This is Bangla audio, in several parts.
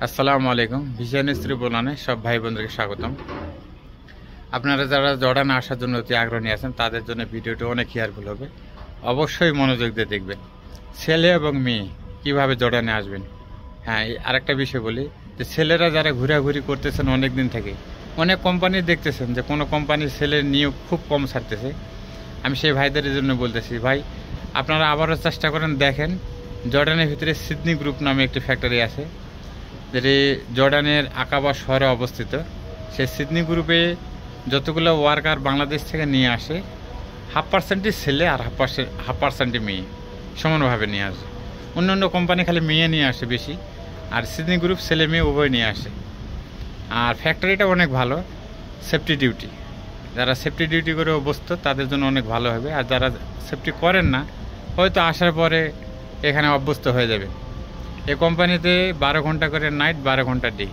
আসসালামু আলাইকুম। ভিশন স্ত্রী বলানে সব ভাই বোনদেরকে স্বাগতম। আপনারা যারা জর্ডানে আসার জন্য অতি আগ্রহী আছেন তাদের জন্য ভিডিওটি অনেক হেয়ারফুল হবে। অবশ্যই মনোযোগ দিয়ে দেখবেন। ছেলে এবং মেয়ে কীভাবে জর্ডানে আসবেন। হ্যাঁ, আরেকটা বিষয় বলি যে ছেলেরা যারা ঘোরাঘুরি করতেছেন অনেক দিন থেকে, অনেক কোম্পানি দেখতেছেন যে কোনো কোম্পানির ছেলের নিয়োগ খুব কম ছাড়তেছে। আমি সেই ভাইদের জন্য বলতেছি, ভাই আপনারা আবারও চেষ্টা করেন, দেখেন জর্ডানের ভিতরে সিডনি গ্রুপ নামে একটি ফ্যাক্টরি আছে, যেটি জর্ডানের আকাবা শহরে অবস্থিত। সেই সিডনি গ্রুপে যতগুলো ওয়ার্কার বাংলাদেশ থেকে নিয়ে আসে, 50% ছেলে আর 50% মেয়ে সমানভাবে নিয়ে আসে। অন্য অন্য কোম্পানি খালি মেয়ে নিয়ে আসে বেশি, আর সিডনি গ্রুপ ছেলে মেয়ে উভয় নিয়ে আসে। আর ফ্যাক্টরিটা অনেক ভালো, সেফটি ডিউটি। যারা সেফটি ডিউটি করে অভ্যস্ত তাদের জন্য অনেক ভালো হবে, আর যারা সেফটি করেন না হয়তো আসার পরে এখানে অভ্যস্ত হয়ে যাবে। এই কোম্পানিতে 12 ঘন্টা করে নাইট, 12 ঘন্টা ডে,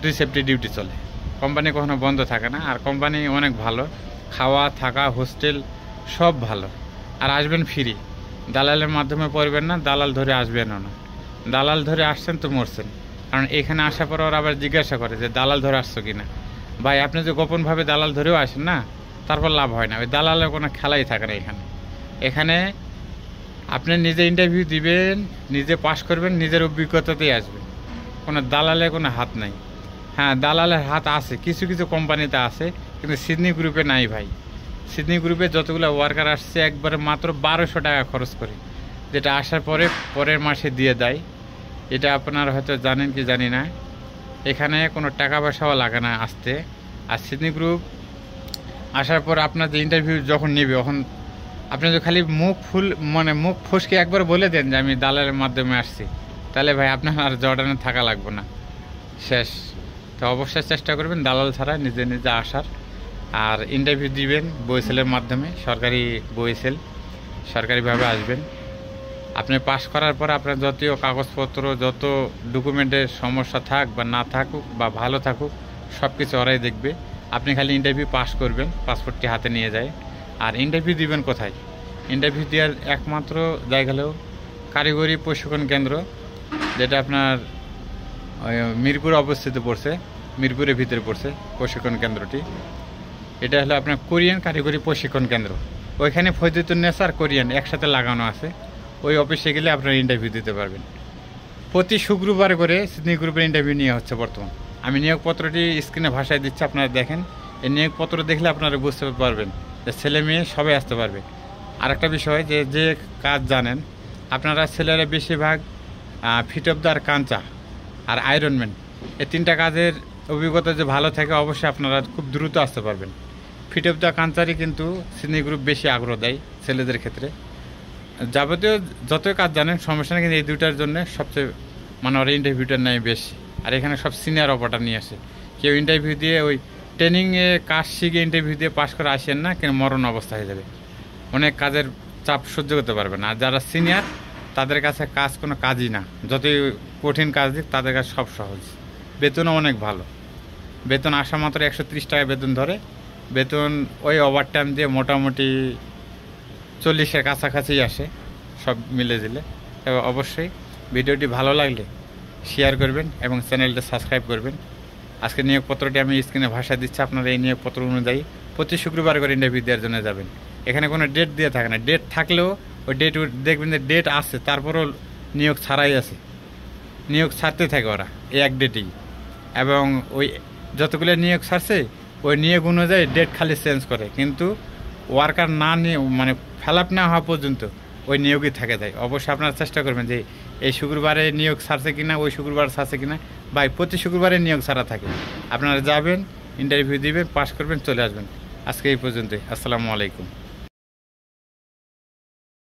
2 সেফটি ডিউটি চলে। কোম্পানি কখনো বন্ধ থাকে না, আর কোম্পানি অনেক ভালো, খাওয়া থাকা হোস্টেল সব ভালো। আর আসবেন ফ্রি, দালালের মাধ্যমে পড়বেন না, দালাল ধরে আসবেনও না। দালাল ধরে আসছেন তো মরছেন, কারণ এখানে আসার পর ওরা আবার জিজ্ঞাসা করে যে দালাল ধরে আসছো কি না। ভাই আপনি যে গোপনভাবে দালাল ধরেও আসেন না, তারপর লাভ হয় না, ওই দালালের কোনো খেলাই থাকে না। এখানে আপনি নিজে ইন্টারভিউ দিবেন, নিজে পাস করবেন, নিজের অভিজ্ঞতাতেই আসবেন, কোনো দালালের কোনো হাত নাই। হ্যাঁ, দালালের হাত আছে কিছু কিছু কোম্পানিতে আছে, কিন্তু সিডনি গ্রুপে নাই ভাই। সিডনি গ্রুপে যতগুলো ওয়ার্কার আসছে একবারে মাত্র 1200 টাকা খরচ করে, যেটা আসার পরে পরের মাসে দিয়ে দেয়। এটা আপনারা হয়তো জানেন কি জানি না, এখানে কোনো টাকা পয়সাও লাগে না আসতে। আর সিডনি গ্রুপ আসার পর আপনার যে ইন্টারভিউ যখন নেবে, তখন আপনি যদি খালি মুখ ফসকে একবার বলে দেন যে আমি দালালের মাধ্যমে আসছি, তাহলে ভাই আপনার আর জর্ডানে থাকা লাগবে না, শেষ। তো অবশ্যই চেষ্টা করবেন দালাল ছাড়া নিজে নিজে আসার। আর ইন্টারভিউ দিবেন বইসেলের মাধ্যমে, সরকারি বইসেল, সরকারিভাবে আসবেন। আপনি পাস করার পর আপনার যত কাগজপত্র, যত ডকুমেন্টের সমস্যা থাক বা না থাকুক বা ভালো থাকুক, সব কিছু ওরাই দেখবে। আপনি খালি ইন্টারভিউ পাস করবেন, পাসপোর্টটি হাতে নিয়ে যায়। আর ইন্টারভিউ দিবেন কোথায়? ইন্টারভিউ দেওয়ার একমাত্র জায়গা হলো কারিগরি প্রশিক্ষণ কেন্দ্র, যেটা আপনার মিরপুরে অবস্থিত পড়ছে, মিরপুরের ভিতরে পড়ছে প্রশিক্ষণ কেন্দ্রটি। এটা হলো আপনার কোরিয়ান কারিগরি প্রশিক্ষণ কেন্দ্র। ওইখানে ফয়জতুন্নেসা আর কোরিয়ান একসাথে লাগানো আছে। ওই অফিসে গেলে আপনারা ইন্টারভিউ দিতে পারবেন। প্রতি শুক্রবার করে সিডনি গ্রুপের ইন্টারভিউ নেওয়া হচ্ছে বর্তমান। আমি নিয়োগপত্রটি স্ক্রিনে ভাষায় দিচ্ছি, আপনারা দেখেন। এই নিয়োগপত্র দেখলে আপনারা বুঝতে পারবেন যে ছেলে মেয়ে সবাই আসতে পারবে। আরেকটা বিষয়, যে যে কাজ জানেন আপনারা, ছেলেরা বেশিরভাগ ফিট অফ দ্য আর কাঞ্চা আর আয়রনম্যান, এই 3টা কাজের অভিজ্ঞতা যে ভালো থাকে, অবশ্যই আপনারা খুব দ্রুত আসতে পারবেন। ফিট অফ দ্য কাঞ্চারই কিন্তু সিডনি গ্রুপ বেশি আগ্রহ দেয় ছেলেদের ক্ষেত্রে। যাবতীয় যতই কাজ জানেন সমস্যা নেই, কিন্তু এই 2টার জন্য সবচেয়ে ওরা ইন্টারভিউটা নেয় বেশি। আর এখানে সব সিনিয়র অপারেটর নিয়ে আসে। কেউ ইন্টারভিউ দিয়ে ওই ট্রেনিংয়ে কাজ শিখে ইন্টারভিউ দিয়ে পাস করে আসেন না, কিন্তু মরণ অবস্থা হয়ে যাবে, অনেক কাজের চাপ সহ্য করতে পারবে না। আর যারা সিনিয়র তাদের কাছে কাজ কোনো কাজই না, যতই কঠিন কাজ দিক তাদের কাছে সব সহজ। বেতনও অনেক ভালো, বেতন আসা মাত্র 130 টাকা বেতন ধরে। বেতন ওই ওভার টাইম দিয়ে মোটামুটি 40-এর কাছাকাছি আসে সব মিলে দিলে। তবে অবশ্যই ভিডিওটি ভালো লাগলে শেয়ার করবেন এবং চ্যানেলটা সাবস্ক্রাইব করবেন। আজকে নিয়োগপত্রটি আমি স্ক্রিনে ভাষা দিচ্ছি, আপনারা এই নিয়োগপত্র অনুযায়ী প্রতি শুক্রবার করে ইন্টারভিউ দেওয়ার জন্য যাবেন। এখানে কোনো ডেট দিয়ে থাকে না, ডেট থাকলেও ওই ডেট দেখবেন যে ডেট আছে, তারপরও নিয়োগ ছাড়াই আছে, নিয়োগ ছাড়তে থাকে ওরা এই এক ডেটেই। এবং ওই যতগুলো নিয়োগ ছাড়ছে ওই নিয়োগ অনুযায়ী ডেট খালি চেঞ্জ করে, কিন্তু ওয়ার্কার না নিয়ে ফেল আপ না হওয়া পর্যন্ত ওই নিয়োগই থাকে যায়। অবশ্যই আপনারা চেষ্টা করবেন যে এই শুক্রবারে নিয়োগ ছাড়ছে কিনা, ওই শুক্রবার ছাড়ছে কিনা। প্রতি শুক্রবারে নিয়োগ ছাড়া থাকে। আপনারা যাবেন, ইন্টারভিউ দিবেন, পাস করবেন, চলে আসবেন। আজকে এই পর্যন্তই। আসসালামু আলাইকুম।